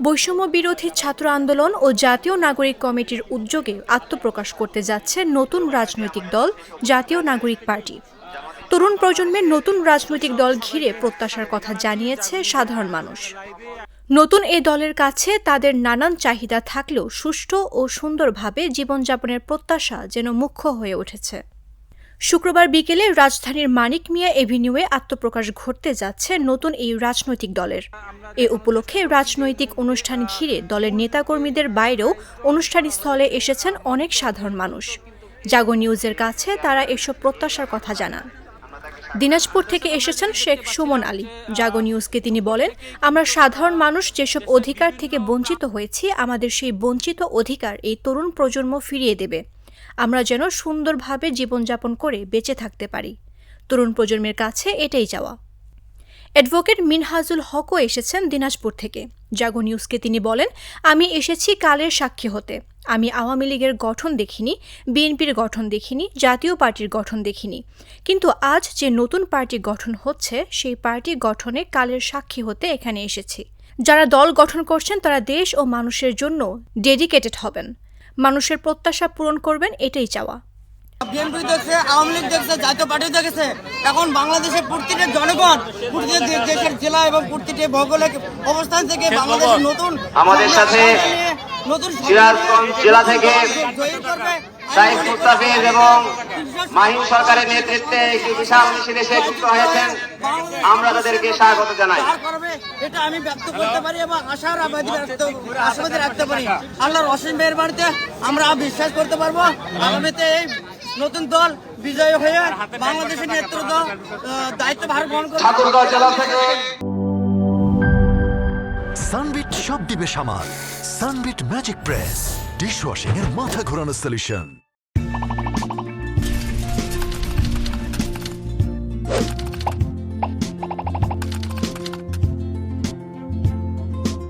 বৈষম্য বিরোধী ছাত্র আন্দোলন ও জাতীয় নাগরিক কমিটির উদ্যোগে আত্মপ্রকাশ করতে যাচ্ছে নতুন রাজনৈতিক দল জাতীয় নাগরিক পার্টি। তরুণ প্রজন্মের নতুন রাজনৈতিক দল ঘিরে প্রত্যাশার কথা জানিয়েছে সাধারণ মানুষ। নতুন এই দলের কাছে তাদের নানান চাহিদা থাকলেও সুষ্ঠু ও সুন্দরভাবে জীবনযাপনের প্রত্যাশা যেন মুখ্য হয়ে উঠেছে। শুক্রবার বিকেলে রাজধানীর মানিক মিয়া এভিনিউয়ে আত্মপ্রকাশ ঘটতে যাচ্ছে নতুন এই রাজনৈতিক দলের। এ উপলক্ষে রাজনৈতিক অনুষ্ঠান ঘিরে দলের নেতাকর্মীদের বাইরেও অনুষ্ঠান স্থলে এসেছেন অনেক সাধারণ মানুষ। জাগো নিউজের কাছে তারা এসব প্রত্যাশার কথা জানান। দিনাজপুর থেকে এসেছেন শেখ সুমন আলী। জাগো নিউজকে তিনি বলেন, আমরা সাধারণ মানুষ যেসব অধিকার থেকে বঞ্চিত হয়েছি, আমাদের সেই বঞ্চিত অধিকার এই তরুণ প্রজন্ম ফিরিয়ে দেবে। আমরা যেন সুন্দরভাবে জীবনযাপন করে বেঁচে থাকতে পারি। তরুণ প্রজন্মের কাছে এটাই চাওয়া। অ্যাডভোকেট মিনহাজুল হকও এসেছেন দিনাজপুর থেকে। জাগো নিউজকে তিনি বলেন, আমি এসেছি কালের সাক্ষী হতে। আমি আওয়ামী লীগের গঠন দেখিনি, বিএনপির গঠন দেখিনি, জাতীয় পার্টির গঠন দেখিনি, কিন্তু আজ যে নতুন পার্টি গঠন হচ্ছে সেই পার্টি গঠনে কালের সাক্ষী হতে এখানে এসেছি। যারা দল গঠন করছেন তারা দেশ ও মানুষের জন্য ডেডিকেটেড হবেন, মানুষের প্রত্যাশা পূরণ করবেন, এটাই চাওয়া। বিএনপি দেখছে, আওয়ামী লীগ দেখছে, জাতীয় পার্টি দেখছে, এখন বাংলাদেশের প্রতিটি জনগণ, প্রতিটি দেশের জেলা এবং প্রতিটি ভৌগোলিক অবস্থান থেকে বাংলাদেশের নতুন আমাদের সাথে সিরাজগঞ্জ জেলা থেকে সাইফ মুস্তাফিজ এবং মাহিন সরকারের নেতৃত্বে একটি বিশাল মিছিল এসে যুক্ত হয়েছেন। আমরা তাদেরকে স্বাগত জানাই। এটা আমি ব্যক্ত করতে পারি এবং আশাবাদী রাখতে পারি। আল্লাহর অসীম মেহেরবানিতে আমরা বিশ্বাস করতে পারবো আগামীতে এই নতুন দল বিজয়ী হয়ে বাংলাদেশের নেতৃত্ব দায়িত্বভার গ্রহণ করবে। ঠাকুরগাঁও জেলা থেকে সানবিট সব দিবে সামাল। সানবিট ম্যাজিক প্রেস ডিশওয়াশিং এর মাথা ঘোরানো সলিউশন।